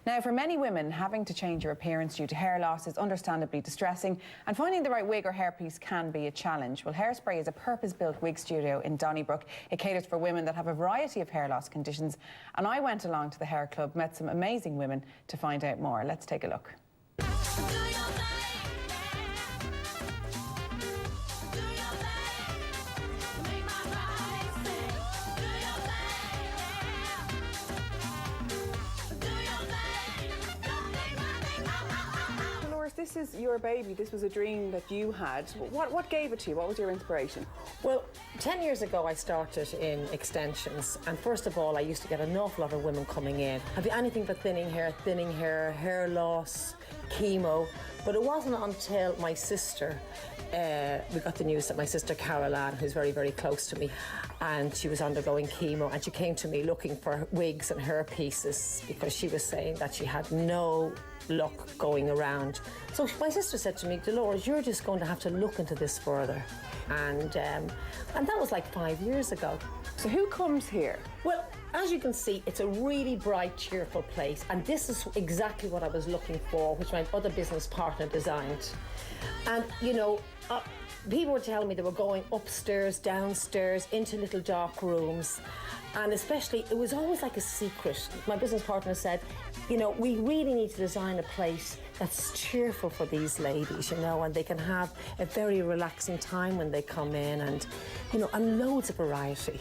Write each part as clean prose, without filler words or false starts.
Now, for many women, having to change your appearance due to hair loss is understandably distressing, and finding the right wig or hairpiece can be a challenge. Well, Hairspray is a purpose-built wig studio in Donnybrook. It caters for women that have a variety of hair loss conditions, and I went along to the hair club, met some amazing women to find out more. Let's take a look. This is your baby. This was a dream that you had. What gave it to you? What was your inspiration? Well, 10 years ago I started in extensions, and first of all I used to get an awful lot of women coming in. I'd be anything but thinning hair, hair loss, chemo. But it wasn't until my sister, we got the news that my sister Carol Ann, who's very, very close to me, and she was undergoing chemo, and she came to me looking for wigs and hair pieces because she was saying that she had no luck going around. So my sister said to me, Dolores, you're just going to have to look into this further. And that was like 5 years ago. So who comes here? Well, as you can see, it's a really bright, cheerful place, and this is exactly what I was looking for, which my other business partner designed. And you know, people were telling me they were going upstairs, downstairs, into little dark rooms, and especially, it was always like a secret. My business partner said, you know, we really need to design a place that's cheerful for these ladies, you know, and they can have a very relaxing time when they come in, and, you know, and loads of variety.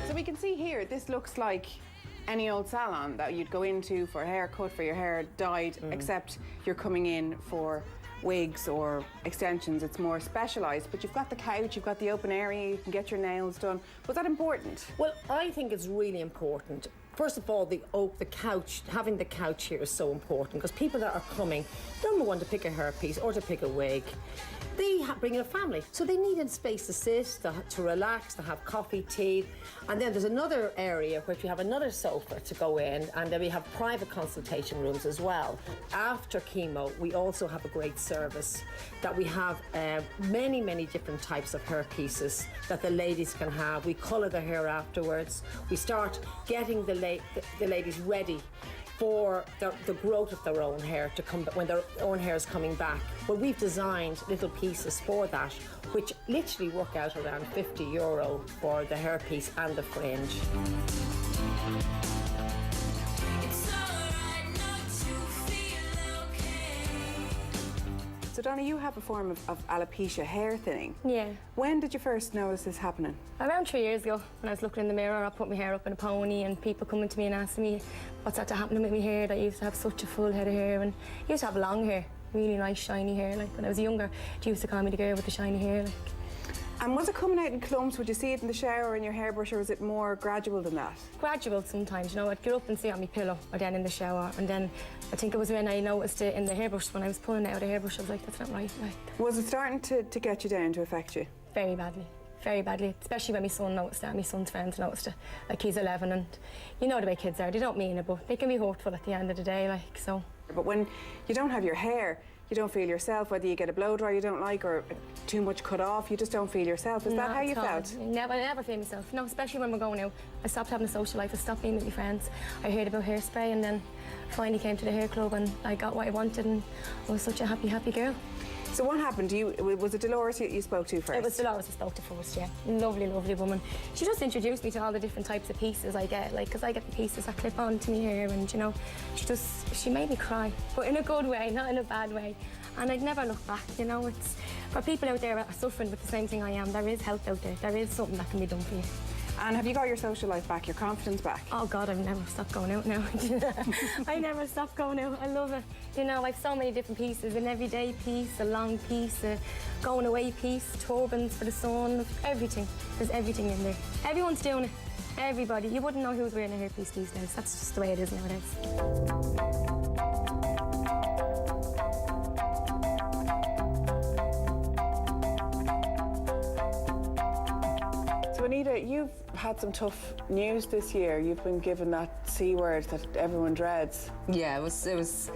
So we can see here, this looks like any old salon that you'd go into for a haircut, for your hair dyed, except you're coming in for wigs or extensions. It's more specialised, but you've got the couch, you've got the open area, you can get your nails done. Was that important? Well, I think it's really important. First of all, the couch, having the couch here is so important, because people that are coming, number one, to pick a hairpiece or to pick a wig, they bring in a family, so they need a space to sit, to relax, to have coffee, tea. And then there's another area which we have another sofa to go in, and then we have private consultation rooms as well. After chemo, we also have a great service that we have many, many different types of hair pieces that the ladies can have. We colour their hair afterwards. We start getting the ladies ready for the growth of their own hair to come when their own hair is coming back. Well, we've designed little pieces for that, which literally work out around €50 for the hairpiece and the fringe. So Donna, you have a form of alopecia, hair thinning. Yeah. When did you first notice this happening? Around 3 years ago, when I was looking in the mirror, I put my hair up in a pony, and people coming to me and asking me what's after happening with my hair, that I used to have such a full head of hair, and I used to have long hair, really nice shiny hair. Like when I was younger, they used to call me the girl with the shiny hair. Like. And was it coming out in clumps? Would you see it in the shower or in your hairbrush, or was it more gradual than that? Gradual sometimes, you know. I'd get up and see it on my pillow, or then in the shower, and then I think it was when I noticed it in the hairbrush. When I was pulling it out of the hairbrush, I was like, that's not right. Like. Was it starting to get you down, to affect you? Very badly. Very badly, especially when my son noticed it, my son's friends noticed it. Like, he's 11, and you know the way kids are, they don't mean it, but they can be hurtful at the end of the day, like, so. But when you don't have your hair, you don't feel yourself, whether you get a blow dry you don't like or too much cut off, you just don't feel yourself. Is that how you felt? I never feel myself. No, especially when we're going out. I stopped having a social life, I stopped being with my friends. I heard about Hairspray, and then finally came to the hair club, and I got what I wanted, and I was such a happy, happy girl. So what happened? Was it Dolores you spoke to first? It was Dolores I spoke to first, yeah. Lovely, lovely woman. She just introduced me to all the different types of pieces I get, like, because I get the pieces that clip on to my hair, and, you know, she made me cry, but in a good way, not in a bad way. And I'd never look back, you know. It's for people out there that are suffering with the same thing I am, there is help out there. There is something that can be done for you. And have you got your social life back, your confidence back? Oh God, I've never stopped going out now. I never stop going out. I love it. You know, I've so many different pieces: an everyday piece, a long piece, a going away piece, turbans for the sun, everything. There's everything in there. Everyone's doing it. Everybody. You wouldn't know who's wearing a hairpiece these days. That's just the way it is nowadays. So Anita, you've had some tough news this year. You've been given that C word that everyone dreads. Yeah, it was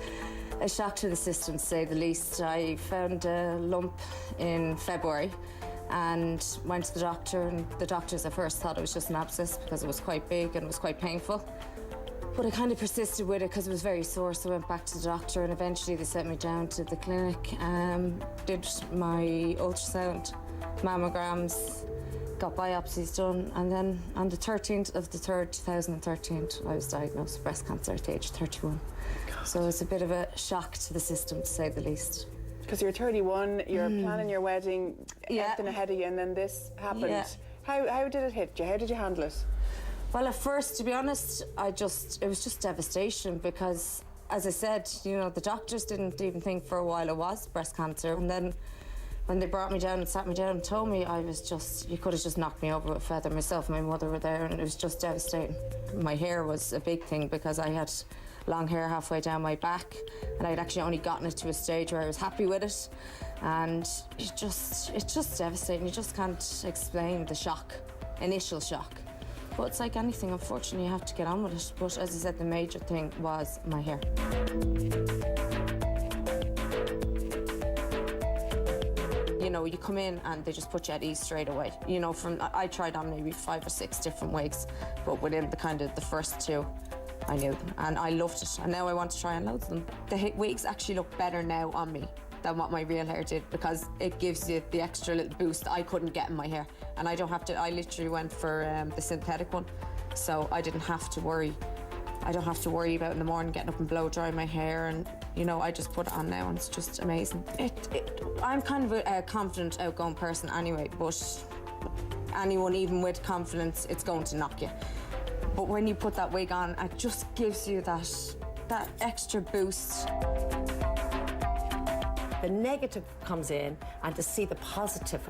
a shock to the system, to say the least. I found a lump in February and went to the doctor, and the doctors at first thought it was just an abscess because it was quite big and it was quite painful. But I kind of persisted with it because it was very sore, so I went back to the doctor, and eventually they sent me down to the clinic, did my ultrasound, mammograms, got biopsies done, and then on the 13th of the 3rd, 2013, I was diagnosed with breast cancer at the age of 31. God. So it's a bit of a shock to the system, to say the least. Because you're 31, you're planning your wedding, everything ahead of you, and then this happened. Yeah. How did it hit you? How did you handle it? Well, at first, to be honest, it was just devastation because, as I said, you know, the doctors didn't even think for a while it was breast cancer. And then when they brought me down and sat me down and told me, you could have just knocked me over with a feather. Myself and my mother were there, and it was just devastating. My hair was a big thing because I had long hair halfway down my back, and I'd actually only gotten it to a stage where I was happy with it. And it's just devastating. You just can't explain the shock, initial shock. But it's like anything, unfortunately, you have to get on with it. But as I said, the major thing was my hair. You know, you come in and they just put you at ease straight away. You know, I tried on maybe 5 or 6 different wigs, but within the first 2, I knew them, and I loved it. And now I want to try on loads of them. The wigs actually look better now on me than what my real hair did, because it gives you the extra little boost I couldn't get in my hair. And I don't have to, I literally went for the synthetic one, so I didn't have to worry. I don't have to worry about in the morning getting up and blow dry my hair, and you know, I just put it on now and it's just amazing. I'm kind of a confident, outgoing person anyway, but anyone, even with confidence, it's going to knock you. But when you put that wig on, it just gives you that extra boost. The negative comes in, and to see the positive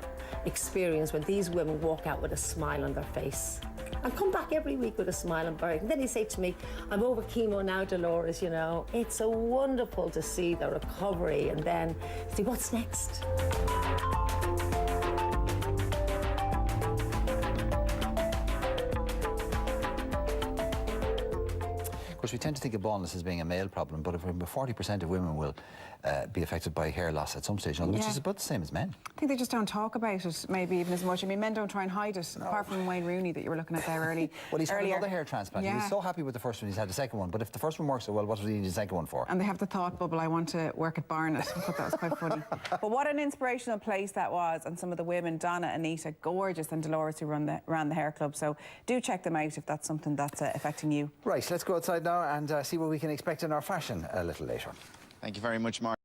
experience when these women walk out with a smile on their face and come back every week with a smile on their face. And then they say to me, I'm over chemo now, Dolores, you know. It's so wonderful to see the recovery and then see what's next. Of course, we tend to think of baldness as being a male problem, but 40% of women will be affected by hair loss at some stage, which is about the same as men. I think they just don't talk about it, maybe even as much. I mean, men don't try and hide it, apart from Wayne Rooney that you were looking at there earlier. Well, he's had another hair transplant. Yeah. He was so happy with the first one, he's had the second one. But if the first one works so well, what does he need the second one for? And they have the thought bubble, I want to work at Barnet. I thought that was quite funny. But what an inspirational place that was, and some of the women, Donna, Anita, gorgeous, and Dolores, who ran the hair club. So do check them out if that's something that's affecting you. Right, let's go outside now and see what we can expect in our fashion a little later. Thank you very much, Mark.